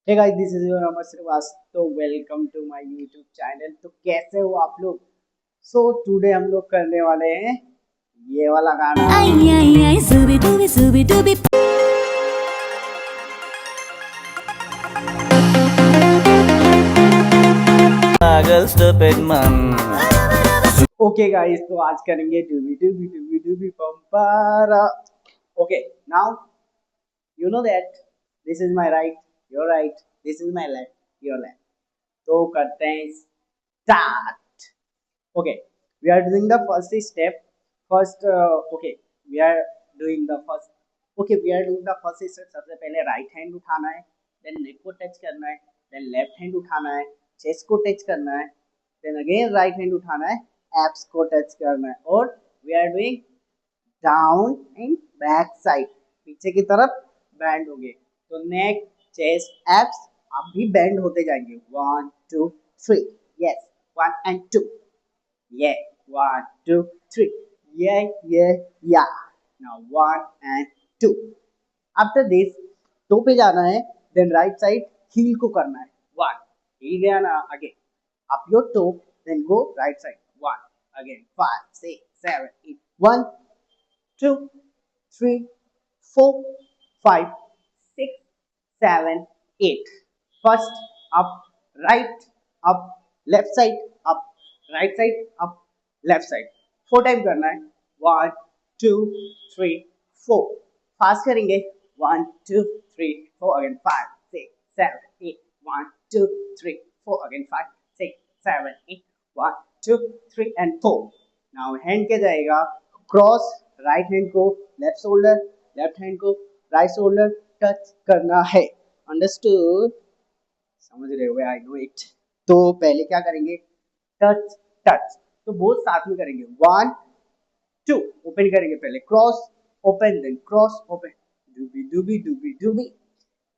Hey guys, this is your Amar Shrivastava. Welcome to my YouTube channel. तो कैसे हो आप लोग? टुडे हम लोग करने वाले हैं ये वाला गाना। Ay, ay, ay, Zoobi Doobi, Zoobi Doobi. Pagal stupid man. Okay guys, तो आज करेंगे डूबी डूबी डूबी डूबी पंपारा। Okay, now you know that this is my right, your right, this is my left, your left. तो करते हैं start. Okay, we are doing the first step. First, okay, we are doing the first. Okay, we are doing the first step. सबसे पहले right hand उठाना है, then नेक को touch करना है, देन लेफ्ट हैंड उठाना है, चेस्ट को टच करना है, देन अगेन राइट हैंड उठाना है, एप्स को टच करना है। और we are doing down and back side, पीछे की तरफ बैंड होंगे। तो नेक, चेस्ट, एप्स आप भी बैंड होते जाएंगे। 1 2 3, yes, 1 and 2, yeah, 1 2 3, yeah, yeah, yeah। Now 1 and 2। After this, to पे जाना है, देन राइट साइड हील को करना है। 1, हील गया ना, again up your toe, then go right side. 1, again 5 6 7 8, 1 2 3 4 5 6 7 8। First up, right, up, left side, up, right side, up, left side। 4 time करना है। 1 2 3 4। फास्ट करेंगे। 1 2 3 4, again 5 6 7 8, 1 2 3 4, again 5 6 7 8, 1 2 3 and 4। Now hand क्या जाएगा? क्रॉस, राइट हैंड को left shoulder, left hand को right shoulder touch करना है। Understood? समझ रहे हो? I know it. तो पहले क्या करेंगे? Touch touch. तो बोथ साथ में करेंगे। 1 2, ओपन करेंगे, पहले cross open, then cross open, डूबी डूबी डूबी डूबी।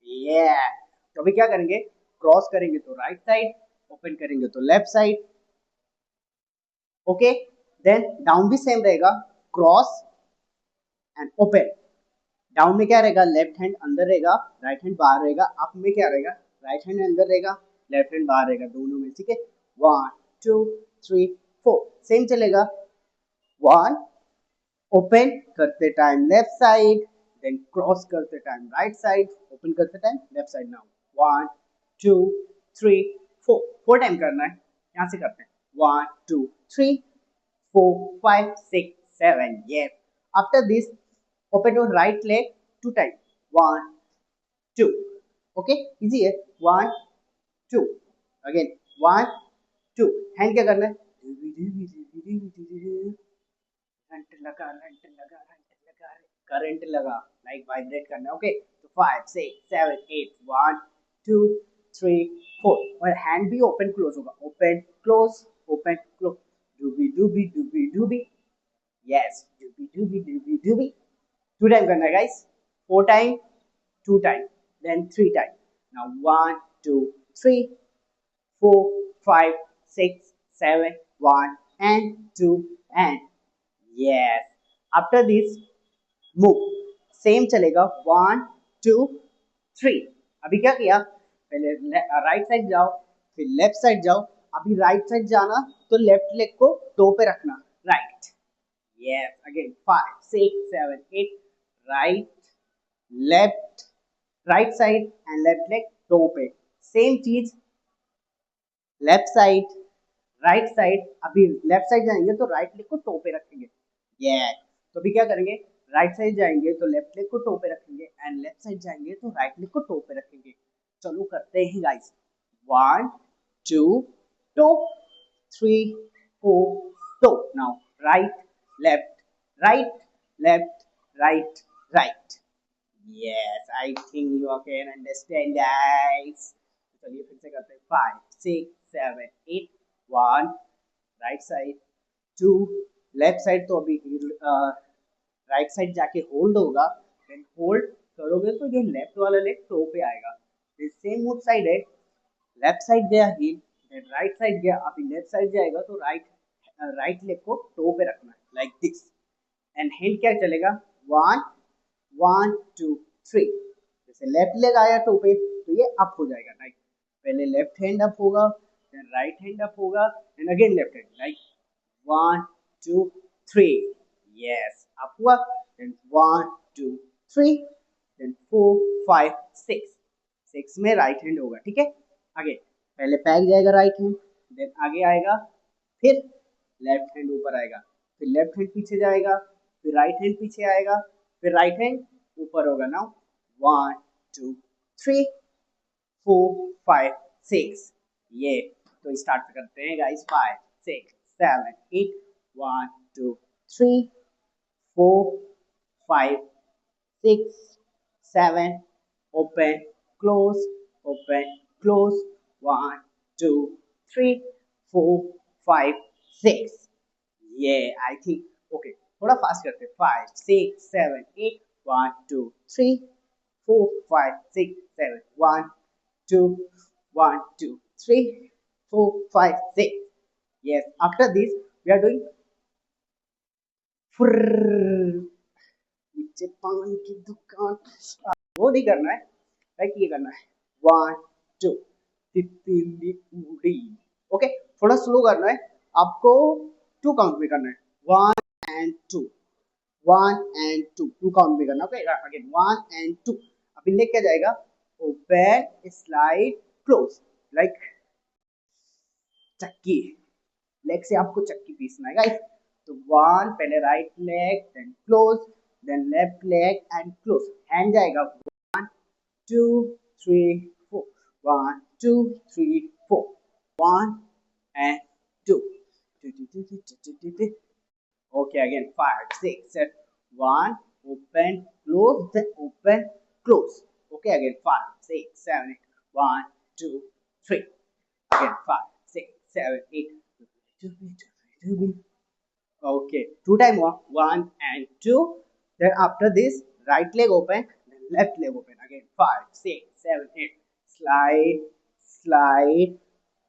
ये तो अभी क्या करेंगे? क्रॉस करेंगे तो राइट साइड, ओपन करेंगे तो left side. Okay, then down भी सेम रहेगा, क्रॉस एंड ओपन। डाउन में क्या रहेगा? लेफ्ट हैंड अंदर रहेगा, राइट हैंड बाहर रहेगा। अप में क्या रहेगा? राइट हैंड अंदर रहेगा, लेफ्ट हैंड बाहर रहेगा, दोनों में। ठीक है, 1 2 3 4 सेम चलेगा। 1, ओपन करते time left side, then cross करते टाइम राइट साइड, ओपन करते time left side. Now 1 2 3 4, 4 time करना है। यहाँ से करते हैं। 1 2 3 4 5 6 7, yes। After this, open your right leg 2 times। 1 2, okay, easy है। 1 2, again 1 2। हैंड क्या करना है? करंट लगा, लाइक वाइब्रेट करना है। ओके, तो 5 6 7 8, 1 2 3 4। और हैंड भी ओपन क्लोज होगा, ओपन क्लोज, ओपन क्लोज, डूबी डूबी डूबी डूबी। यस, डूबी डूबी डूबी डूबी। 2 टाइम करना है guys. 4 time, 2 time, then 3 time. Now 1 2 3 4 5 6 7 1 and 2 and, yes। After this, move same चलेगा। 1 2 3। अभी क्या किया? पहले राइट साइड जाओ, फिर लेफ्ट साइड जाओ। अभी राइट साइड जाना तो लेफ्ट लेग को टो पे रखना, right. Yes, again 5 6 7 8, right left, right side and left leg toe पे। सेम चीज लेफ्ट साइड, राइट साइड। अभी लेफ्ट साइड जाएंगे तो राइट लेग को टो पे रखेंगे। ये तो अभी क्या करेंगे? राइट साइड जाएंगे तो लेफ्ट लेग को टो पे रखेंगे, एंड लेफ्ट साइड जाएंगे तो राइट लेग को टो पे रखेंगे। चलो करते हैं guys. 1 2 toe, 3 4 toe. Now right left, right left, right right. Yes, I think you can understand, guys। चलिए फिर से करते हैं। 5 6 7 8, 1 राइट साइड, 2 लेफ्ट साइड। तो अभी राइट साइड जाके होल्ड होगा, देन होल्ड करोगे तो ये लेफ्ट वाला लेग टो पे आएगा। सेम मूव साइड है, लेफ्ट साइड गया हील, देन राइट साइड गया। अभी लेफ्ट साइड जाएगा तो राइट लेग को टो पे रखना है, लाइक दिस। एंड हैंड क्या चलेगा? 1 1 2 3। जैसे लेफ्ट लेग आया टो पे, तो ये अप हो जाएगा लाइक पहले लेफ्ट हैंड अप होगा देन राइट हैंड अप होगा then again left hand like 1 2 3 yes up हुआ देन 1 2 3 देन 4 5 6 6 में राइट हैंड होगा ठीक है आगे पहले बैक जाएगा राइट हैंड देन आगे आएगा फिर लेफ्ट हैंड ऊपर आएगा फिर लेफ्ट हैंड पीछे जाएगा फिर राइट हैंड पीछे आएगा फिर राइट हैंड ऊपर होगा नाउ 1 2 3 4 5 6 ये तो स्टार्ट करते हैं गाइस 5 6 7 8 1 2 3 4 5 6 7 open close 1 2 3 4 5 6 ये आई थिंक ओके थोड़ा फास्ट करते हैं 5 6 7 8 1 2 3 4 5 6 7 1 2 1 2 3 4 5 6 yes after this we are doing नीचे पान की दुकान वो नहीं करना है लाइक ये करना है 1 2 तितली उड़ी ओके थोड़ा स्लो करना है आपको 2 काउंट में करना है 1 and 2 काउंट में करना ओके अगेन 1 and 2 अभी लेके क्या जाएगा ओपन स्लाइड क्लोज लाइक चक्की लेग से आपको चक्की पीसना है गाइस तो 1 पहले right leg then close then left leg and close hand जाएगा 1 2 3 4 1 2 3 4 1 and 2 okay again 5 6 7 1 open close then open close okay again 5 6 7 8 1 2 3 again 5 6 7 8 okay 2 time 1 and 2 then after this right leg open then left leg open again 5 6 7 8 slide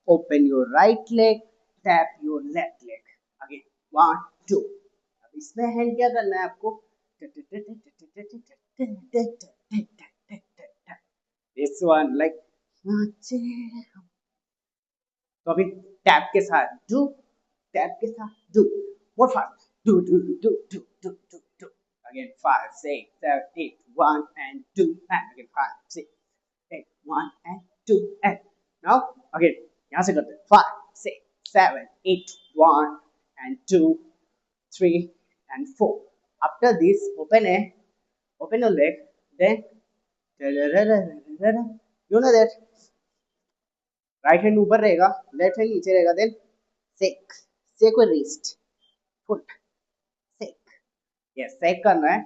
open your right leg tap your left leg again 1 2 अब इसमें hand क्या करना है आपको this one like तो अभी tap के साथ डू टैप के साथ do more fast do again 5 6 7 8 1 and 2 and again 5 6 8 1 and 2 and now again यहाँ से करते हैं 5 6 7 8 1 and 2 3 and 4 after this open your leg then you know that right hand ऊपर रहेगा लेफ्ट हैंड नीचे रहेगा then shake shake with wrist foot shake yes shake करना है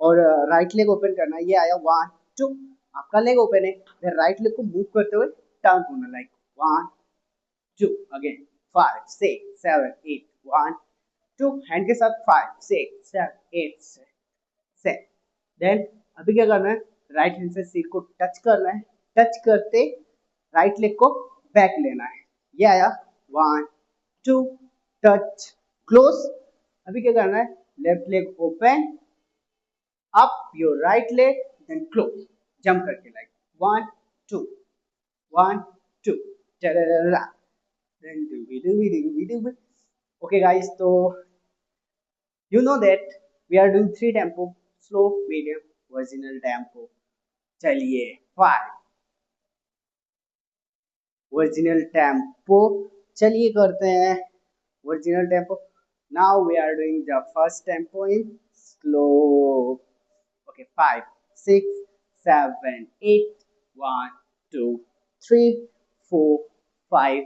और राइट लेग ओपन करना है ये आया 1 2 आपका लेग ओपन है फिर राइट लेग को मूव करते हुए टर्न होना लाइक 1 2 अगेन 5 6 7 8 1 2 हैंड के साथ 5 6 7 8 सेक देन अभी क्या करना है राइट हैंड से सिर को टच करना है टच करते राइट लेग को बैक लेना है ये आया 1 2 टच क्लोज अभी क्या करना है left leg open up your right leg then close jump करके like 1 2 1 2 then do okay guys so you know that we are doing 3 tempo slow medium original tempo चलिए 5 ओरिजिनल टेम्पो चलिए करते हैं original tempo now we are doing the first tempo in slow okay 5 6 7 8 1 2 3 4 5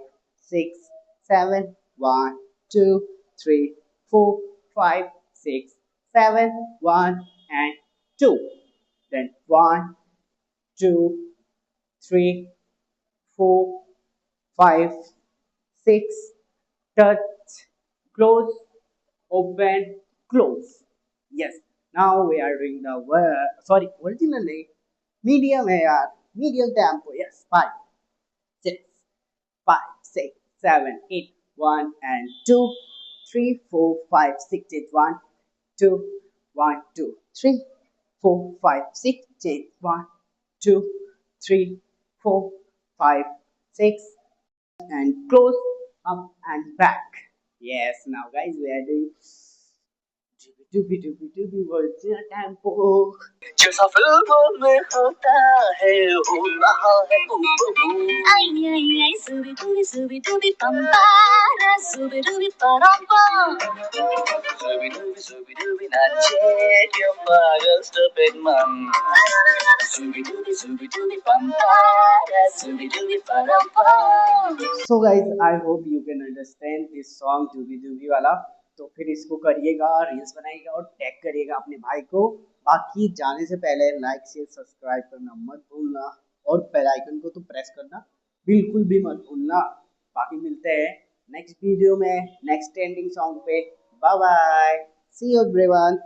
6 7 1 and 2 then 1 2 3 4 5 6 touch close open close yes now we are doing the sorry originally medium है यार medium tempo yes 5 6 5 6 7 8 1 and 2 3 4 5 6 8 1 2 1 2 3 4 5 6 8 1 2 3 4, 5, 6, and close, up and back. Yes, now guys, we are doing doobie doobie doobie words in a tempo. जैसा फिल्मों में होता है हो रहा है Ay, ay, ay, Zoobi Doobi Pampara, Zoobi Doobi Paramba. Zoobi Doobi nache क्यों पागल stupid man Zoobi Doobi pampara Zoobi Doobi parampa So guys, I hope you can understand this song डूबी डूबी वाला. तो फिर इसको करिएगा, रील्स बनाइएगा और टैग करिएगा अपने भाई को. बाकी जाने से पहले लाइक शेयर सब्सक्राइब करना मत भूलना और बेल आइकन को तो प्रेस करना बिल्कुल भी मत भूलना. बाकी मिलते हैं नेक्स्ट वीडियो में नेक्स्ट ट्रेंडिंग सॉन्ग पे. Bye bye, see you everyone.